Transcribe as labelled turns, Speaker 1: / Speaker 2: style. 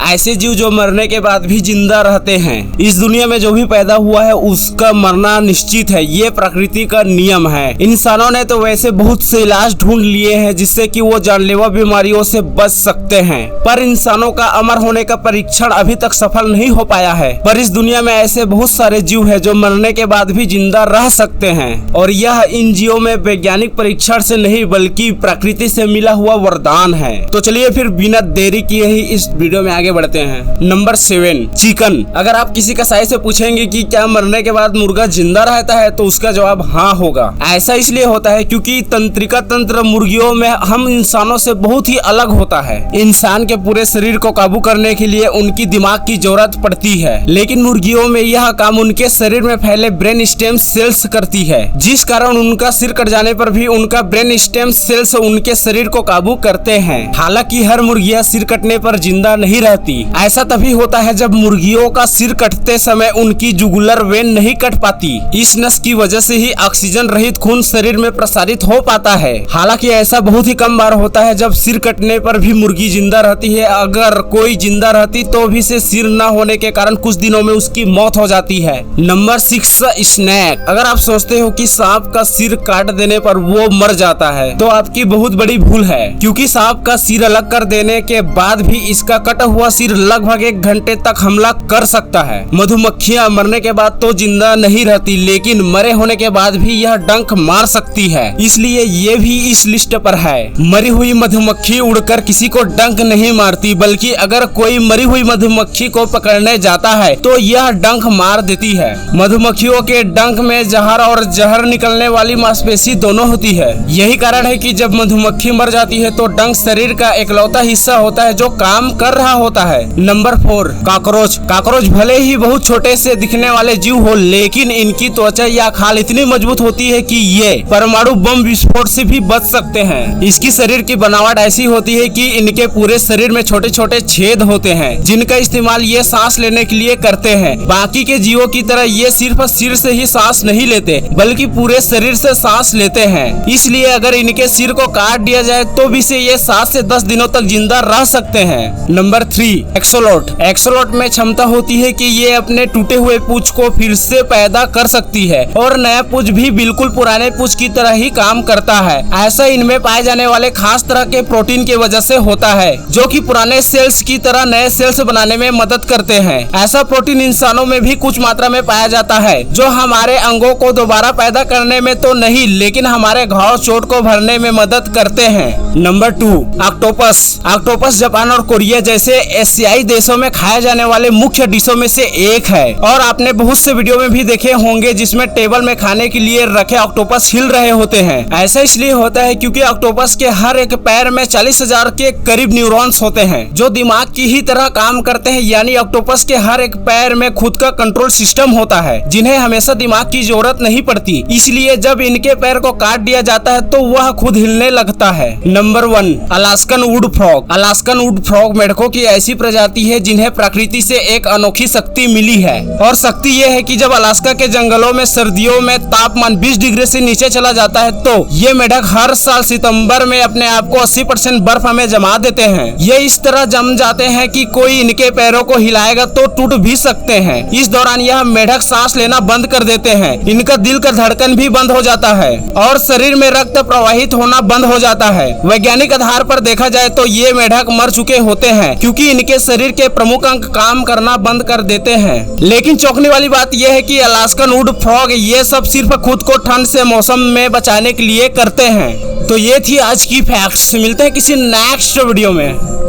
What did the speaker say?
Speaker 1: ऐसे जीव जो मरने के बाद भी जिंदा रहते हैं। इस दुनिया में जो भी पैदा हुआ है उसका मरना निश्चित है, ये प्रकृति का नियम है। इंसानों ने तो वैसे बहुत से इलाज ढूंढ लिए हैं जिससे कि वो जानलेवा बीमारियों से बच सकते हैं, पर इंसानों का अमर होने का परीक्षण अभी तक सफल नहीं हो पाया है। पर इस दुनिया में ऐसे बहुत सारे जीव हैं जो मरने के बाद भी जिंदा रह सकते हैं, और यह इन जीवों में वैज्ञानिक परीक्षण से नहीं बल्कि प्रकृति से मिला हुआ वरदान है। तो चलिए फिर बिना देरी किए ही इस वीडियो में आगे बढ़ते हैं। Number 7, chicken. अगर आप किसी कसाई से पूछेंगे कि क्या मरने के बाद मुर्गा जिंदा रहता है तो उसका जवाब हाँ होगा। ऐसा इसलिए होता है क्योंकि तंत्रिका तंत्र मुर्गियों में हम इंसानों से बहुत ही अलग होता है। इंसान के पूरे शरीर को काबू करने के लिए उनकी दिमाग की जरूरत पड़ती है, लेकिन मुर्गियों में यह काम उनके शरीर में फैले ब्रेन स्टेम सेल्स करती है, जिस कारण उनका सिर कट जाने पर भी उनका ब्रेन स्टेम सेल्स उनके शरीर को काबू करते हैं। हालांकि हर मुर्गियां सिर कटने पर जिंदा नहीं रहती। ऐसा तभी होता है जब मुर्गियों का सिर कटते समय उनकी जुगुलर वेन नहीं कट पाती। इस नस की वजह से ही ऑक्सीजन रहित खून शरीर में प्रसारित हो पाता है। हालांकि ऐसा बहुत ही कम बार होता है जब सिर कटने पर भी मुर्गी जिंदा रहती है। अगर कोई जिंदा रहती तो भी से सिर न होने के कारण कुछ दिनों में उसकी मौत हो जाती है। Number 6, snake. अगर आप सोचते हो कि सांप का सिर काट देने पर वो मर जाता है तो आपकी बहुत बड़ी भूल है, क्योंकि सांप का सिर अलग कर देने के बाद भी इसका कटा हुआ सिर लगभग 1 घंटे तक हमला कर सकता है। मधुमक्खियां मरने के बाद तो जिंदा नहीं रहती, लेकिन मरे होने के बाद भी यह डंक मार सकती है, इसलिए ये भी इस लिस्ट पर है। मरी हुई मधुमक्खी उड़कर किसी को डंक नहीं मारती, बल्कि अगर कोई मरी हुई मधुमक्खी को पकड़ने जाता है तो यह डंक मार देती है। मधुमक्खियों के डंक में जहर और जहर निकलने वाली मांसपेशी दोनों होती है। यही कारण है कि जब मधुमक्खी मर जाती है तो डंक शरीर का एकलौता हिस्सा होता है जो काम कर रहा होता है। Number 4, cockroach. कॉकरोच भले ही बहुत छोटे से दिखने वाले जीव हो, लेकिन इनकी त्वचा या खाल इतनी मजबूत होती है कि ये परमाणु बम विस्फोट से भी बच सकते हैं। इसकी शरीर की बनावट ऐसी होती है कि इनके पूरे शरीर में छोटे छोटे छेद होते हैं, जिनका इस्तेमाल ये सांस लेने के लिए करते हैं। बाकी के जीवों की तरह ये सिर्फ सिर से ही सांस नहीं लेते, बल्कि पूरे शरीर से सांस लेते हैं। इसलिए अगर इनके सिर को काट दिया जाए तो भी से ये 7 से 10 दिनों तक जिंदा रह सकते हैं। नंबर 3, एक्सोलोट। एक्सोलोट में क्षमता होती है कि ये अपने टूटे हुए पूंछ को फिर से पैदा कर सकती है, और नया पूंछ भी बिल्कुल पुराने पूंछ की तरह ही काम करता है। ऐसा इनमें पाए जाने वाले खास तरह के प्रोटीन की वजह से होता है, जो कि पुराने सेल्स की तरह नए सेल्स बनाने में मदद करते हैं। ऐसा प्रोटीन इंसानों में भी कुछ मात्रा में पाया जाता है, जो हमारे अंगों को दोबारा पैदा करने में तो नहीं, लेकिन हमारे घाव चोट को भरने में मदद करते हैं। Number 2, octopus. ऑक्टोपस जापान और कोरिया जैसे एशियाई देशों में खाए जाने वाले मुख्य डिशों में से एक है, और आपने बहुत से वीडियो में भी देखे होंगे जिसमें टेबल में खाने के लिए रखे ऑक्टोपस हिल रहे होते हैं। ऐसा इसलिए होता है क्योंकि ऑक्टोपस के हर एक पैर में 40,000 के करीब न्यूरॉन्स होते हैं, जो दिमाग की ही तरह काम करते हैं। यानी ऑक्टोपस के हर एक पैर में खुद का कंट्रोल सिस्टम होता है, जिन्हें हमेशा दिमाग की जरूरत नहीं पड़ती। इसलिए जब इनके पैर को काट दिया जाता है तो वह खुद हिलने लगता है। Number 1, Alaskan wood frog. Alaskan wood frog मेढकों की ऐसी प्रजाति है जिन्हें प्रकृति से एक अनोखी शक्ति मिली है, और शक्ति यह है कि जब अलास्का के जंगलों में सर्दियों में तापमान 20 डिग्री से नीचे चला जाता है तो ये मेढक हर साल सितंबर में अपने आप को 80% बर्फ में जमा देते हैं। ये इस तरह जम जाते हैं कि कोई इनके पैरों को हिलाएगा तो टूट भी सकते हैं। इस दौरान यह मेढक सांस लेना बंद कर देते हैं, इनका दिल का धड़कन भी बंद हो जाता है, और शरीर में रक्त प्रवाहित होना बंद हो जाता है। वैज्ञानिक आधार पर देखा जाए तो ये मेढक मर चुके होते हैं, क्योंकि इनके शरीर के प्रमुख अंग काम करना बंद कर देते हैं। लेकिन चौंकने वाली बात यह है कि अलास्कन वुड फ्रॉग ये सब सिर्फ खुद को ठंड से मौसम में बचाने के लिए करते हैं। तो ये थी आज की फैक्ट्स। मिलते हैं किसी नेक्स्ट वीडियो में।